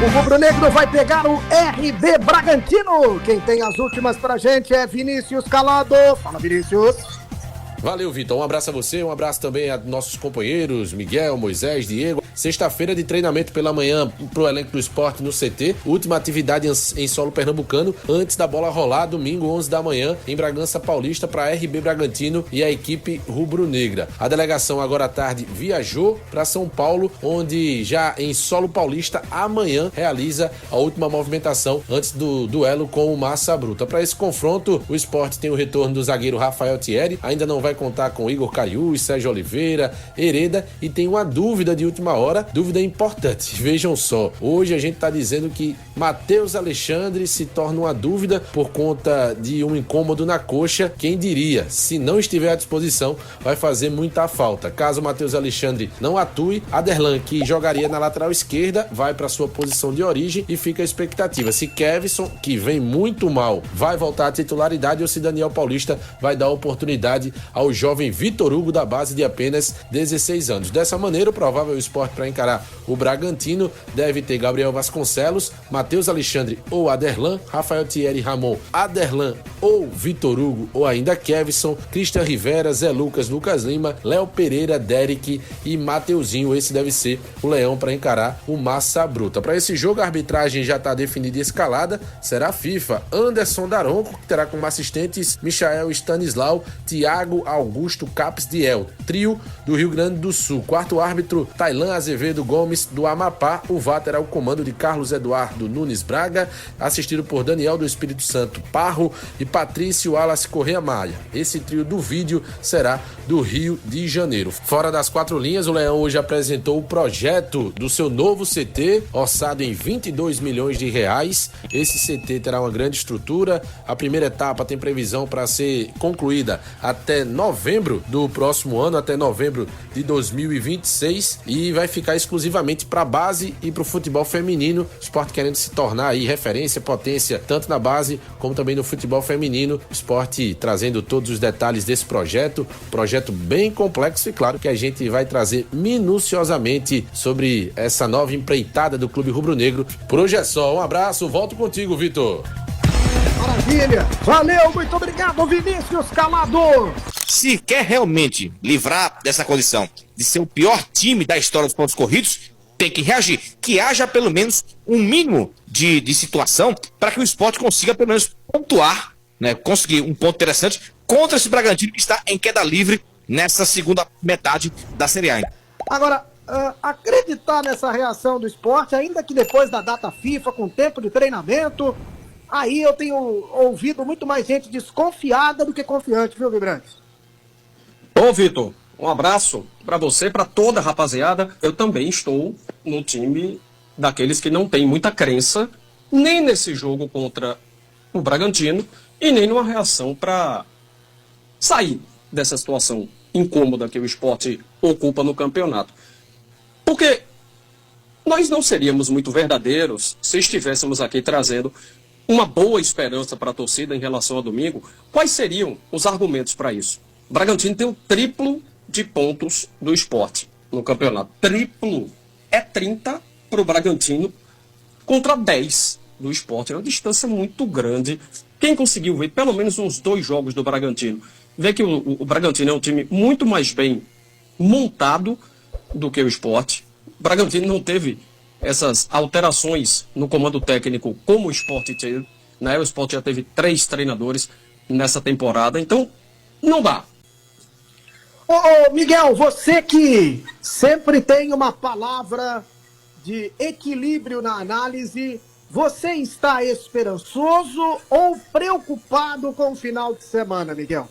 O rubro-negro vai pegar o RB Bragantino. Quem tem as últimas pra gente é Vinícius Calado. Fala, Vinícius. Valeu, Vitor. Um abraço a você, um abraço também a nossos companheiros, Miguel, Moisés, Diego. Sexta-feira de treinamento pela manhã pro elenco do esporte no CT. Última atividade em solo pernambucano, antes da bola rolar, domingo, 11 da manhã, em Bragança Paulista, para RB Bragantino e a equipe rubro-negra. A delegação agora à tarde viajou para São Paulo, onde já em solo paulista, amanhã, realiza a última movimentação antes do duelo com o Massa Bruta. Para esse confronto, o esporte tem o retorno do zagueiro Rafael Thierry, ainda não vai contar com Igor Caiús, Sérgio Oliveira, Hereda, e tem uma dúvida de última hora, dúvida importante. Vejam só, hoje a gente está dizendo que Matheus Alexandre se torna uma dúvida por conta de um incômodo na coxa. Quem diria, se não estiver à disposição, vai fazer muita falta. Caso Matheus Alexandre não atue, Aderlan, que jogaria na lateral esquerda, vai para sua posição de origem e fica a expectativa se Kevson, que vem muito mal, vai voltar à titularidade ou se Daniel Paulista vai dar oportunidade ao jovem Vitor Hugo da base de apenas 16 anos. Dessa maneira, o provável esporte para encarar o Bragantino deve ter Gabriel Vasconcelos, Matheus Alexandre ou Aderlan, Rafael Thierry Ramon, Aderlan ou Vitor Hugo ou ainda Kevson, Cristian Rivera, Zé Lucas, Lucas Lima, Léo Pereira, Derek e Mateuzinho. Esse deve ser o leão para encarar o Massa Bruta. Para esse jogo, a arbitragem já está definida e escalada, será a FIFA. Anderson Daronco, que terá como assistentes Michael Stanislau, Thiago Augusto Capes Diel, trio do Rio Grande do Sul. Quarto árbitro, Tailan Azevedo Gomes, do Amapá. O VAR terá o comando de Carlos Eduardo Nunes Braga, assistido por Daniel do Espírito Santo Parro e Patrício Wallace Correia Maia. Esse trio do vídeo será do Rio de Janeiro. Fora das quatro linhas, o Leão hoje apresentou o projeto do seu novo CT, orçado em 22 milhões de reais. Esse CT terá uma grande estrutura. A primeira etapa tem previsão para ser concluída até novembro do próximo ano, até novembro de 2026, e vai ficar exclusivamente para a base e para o futebol feminino. O esporte querendo se tornar aí referência, potência, tanto na base como também no futebol feminino. O esporte trazendo todos os detalhes desse projeto bem complexo, e claro que a gente vai trazer minuciosamente sobre essa nova empreitada do Clube Rubro-Negro. Por hoje é só, um abraço, volto contigo, Vitor. Maravilha, valeu, muito obrigado, Vinícius Calado. Se quer realmente livrar dessa condição de ser o pior time da história dos pontos corridos, tem que reagir, que haja pelo menos um mínimo de situação para que o esporte consiga pelo menos pontuar, né, conseguir um ponto interessante contra esse Bragantino que está em queda livre nessa segunda metade da Série A. Agora, acreditar nessa reação do esporte, ainda que depois da data FIFA, com tempo de treinamento, aí eu tenho ouvido muito mais gente desconfiada do que confiante, viu, Vibrante? Ô, Vitor, um abraço para você, para toda a rapaziada. Eu também estou no time daqueles que não tem muita crença, nem nesse jogo contra o Bragantino, e nem numa reação para sair dessa situação incômoda que o esporte ocupa no campeonato. Porque nós não seríamos muito verdadeiros se estivéssemos aqui trazendo uma boa esperança para a torcida em relação a domingo. Quais seriam os argumentos para isso? O Bragantino tem o triplo de pontos do esporte no campeonato. Triplo. É 30 para o Bragantino contra 10 do esporte. É uma distância muito grande. Quem conseguiu ver pelo menos uns 2 jogos do Bragantino, vê que o Bragantino é um time muito mais bem montado do que o esporte. O Bragantino não teve essas alterações no comando técnico como o esporte teve, né? O esporte já teve 3 treinadores nessa temporada, então não dá. Ô, Miguel, você que sempre tem uma palavra de equilíbrio na análise, você está esperançoso ou preocupado com o final de semana, Miguel?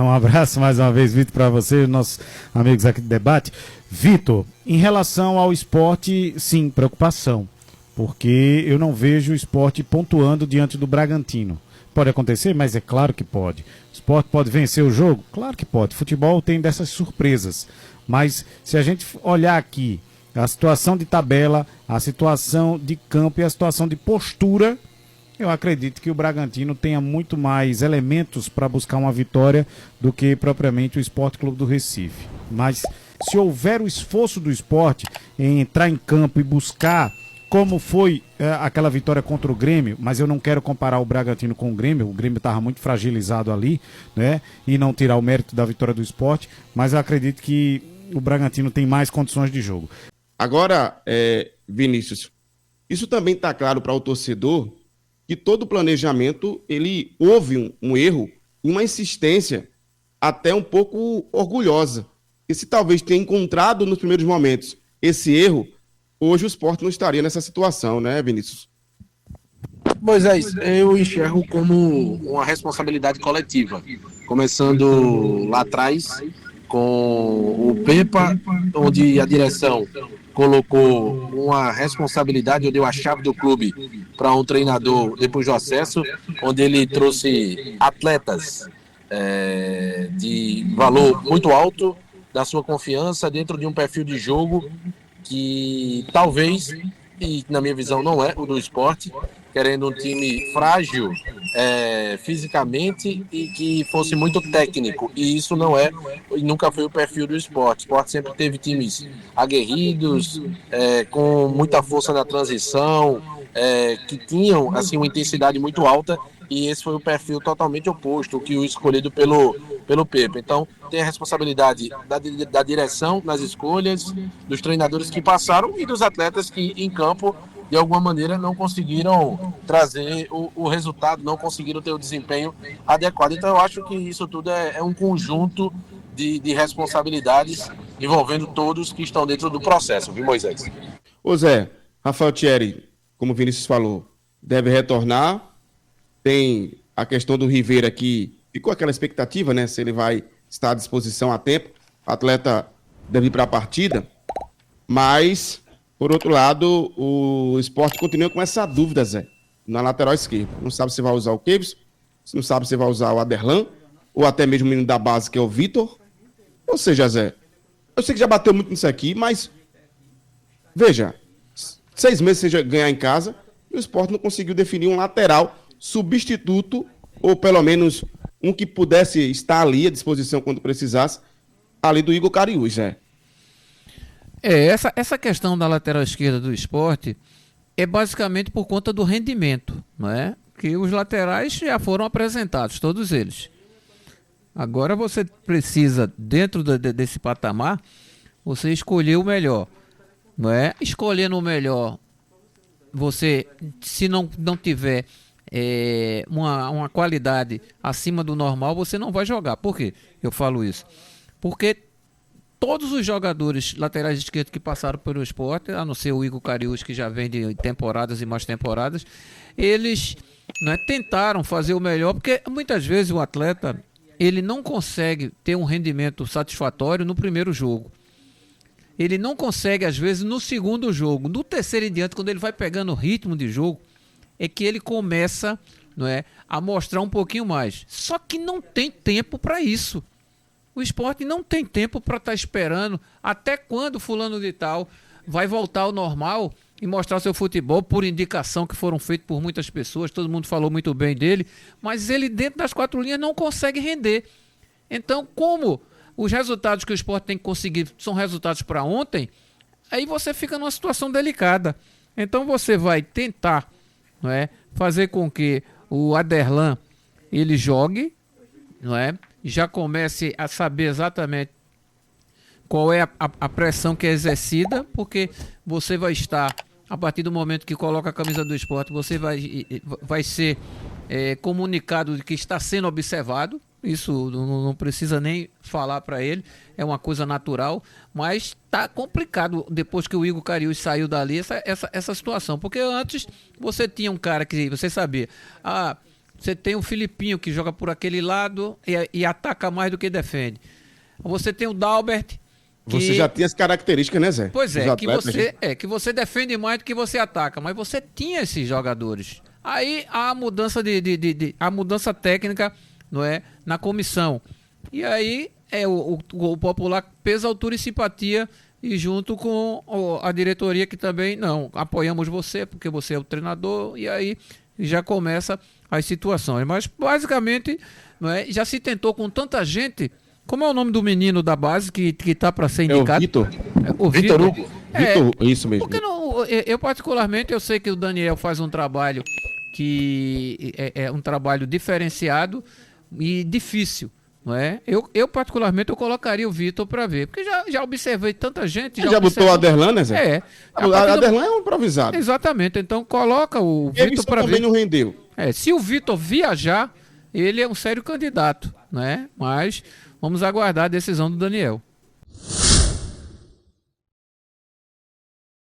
Um abraço mais uma vez, Vitor, para você e nossos amigos aqui do debate. Vitor, em relação ao esporte, sim, preocupação, porque eu não vejo o esporte pontuando diante do Bragantino. Pode acontecer, mas é claro que pode. O esporte pode vencer o jogo? Claro que pode. Futebol tem dessas surpresas. Mas se a gente olhar aqui a situação de tabela, a situação de campo e a situação de postura, eu acredito que o Bragantino tenha muito mais elementos para buscar uma vitória do que propriamente o Sport Clube do Recife. Mas se houver o esforço do esporte em entrar em campo e buscar como foi aquela vitória contra o Grêmio, mas eu não quero comparar o Bragantino com o Grêmio estava muito fragilizado ali, né? E não tirar o mérito da vitória do Sport, mas eu acredito que o Bragantino tem mais condições de jogo. Agora, Vinícius, isso também está claro para o torcedor que todo planejamento, ele houve um erro, uma insistência até um pouco orgulhosa. E se talvez tenha encontrado nos primeiros momentos esse erro, hoje o Sport não estaria nessa situação, né, Vinícius? Moisés, eu enxergo como uma responsabilidade coletiva, começando lá atrás com o Pepa, onde a direção colocou uma responsabilidade, ou deu a chave do clube para um treinador depois do acesso, onde ele trouxe atletas de valor muito alto, da sua confiança, dentro de um perfil de jogo que talvez, e na minha visão não é o do Sport, querendo um time frágil fisicamente e que fosse muito técnico, e isso não é e nunca foi o perfil do Sport. O Sport sempre teve times aguerridos, com muita força na transição, que tinham assim uma intensidade muito alta, e esse foi o perfil totalmente oposto, que o escolhido pelo Pepe. Então, tem a responsabilidade da direção nas escolhas, dos treinadores que passaram e dos atletas que, em campo, de alguma maneira, não conseguiram trazer o resultado, não conseguiram ter o desempenho adequado. Então, eu acho que isso tudo é um conjunto de responsabilidades envolvendo todos que estão dentro do processo, viu, Moisés? Ô Zé, Rafael Thierry, como o Vinícius falou, deve retornar. Tem a questão do Rivera, que ficou aquela expectativa, né? Se ele vai estar à disposição a tempo. O atleta deve ir para a partida. Mas, por outro lado, o Sport continua com essa dúvida, Zé, na lateral esquerda. Não sabe se vai usar o Kevs, não sabe se vai usar o Aderlan, ou até mesmo o menino da base, que é o Vitor. Ou seja, Zé, eu sei que já bateu muito nisso aqui, mas veja, 6 meses você já ganhar em casa, e o Sport não conseguiu definir um lateral substituto, ou pelo menos um que pudesse estar ali à disposição quando precisasse, ali do Igor Cariús, né? Essa questão da lateral esquerda do Sport é basicamente por conta do rendimento, não é? Que os laterais já foram apresentados, todos eles. Agora você precisa, dentro desse patamar, você escolher o melhor, não é? Escolhendo o melhor, você, se não tiver uma qualidade acima do normal, você não vai jogar. Por quê? Eu falo isso. Porque todos os jogadores laterais esquerdos que passaram pelo Sport, a não ser o Igor Cariús, que já vem de temporadas e mais temporadas, eles tentaram fazer o melhor, porque muitas vezes o atleta ele não consegue ter um rendimento satisfatório no primeiro jogo. Ele não consegue, às vezes, no segundo jogo. No terceiro em diante, quando ele vai pegando o ritmo de jogo, é que ele começa, a mostrar um pouquinho mais. Só que não tem tempo para isso. O Sport não tem tempo para estar esperando até quando fulano de tal vai voltar ao normal e mostrar seu futebol, por indicação que foram feitas por muitas pessoas. Todo mundo falou muito bem dele, mas ele dentro das 4 linhas não consegue render. Então, como os resultados que o Sport tem que conseguir são resultados para ontem, aí você fica numa situação delicada. Então você vai tentar fazer com que o Aderlan ele jogue, já comece a saber exatamente qual é a pressão que é exercida, porque você vai estar, a partir do momento que coloca a camisa do Sport, você vai ser comunicado de que está sendo observado. Isso não precisa nem falar para ele, é uma coisa natural, mas tá complicado depois que o Igor Cariús saiu dali essa situação, porque antes você tinha um cara que você sabia, você tem o Filipinho que joga por aquele lado e ataca mais do que defende, você tem o Dalbert que... Você já tinha as características, né, Zé? Pois que você defende mais do que você ataca, mas você tinha esses jogadores. Aí a mudança a mudança técnica na comissão. E aí o popular peso, altura e simpatia, e junto com a diretoria que também, não, apoiamos você, porque você é o treinador, e aí já começa as situações. Mas basicamente já se tentou com tanta gente. Como é o nome do menino da base que tá para ser indicado? O Vitor. O Vitor Hugo. Vitor, isso mesmo. Porque não, Eu particularmente, eu sei que o Daniel faz um trabalho que é um trabalho diferenciado e difícil, não é? Eu particularmente, eu colocaria o Vitor para ver, porque já observei tanta gente. Já botou o Aderlan, né, Zé? É. O Aderlan é um improvisado. Exatamente, então coloca o Vitor para ver. Também não rendeu. Se o Vitor viajar, ele é um sério candidato, né? Mas vamos aguardar a decisão do Daniel.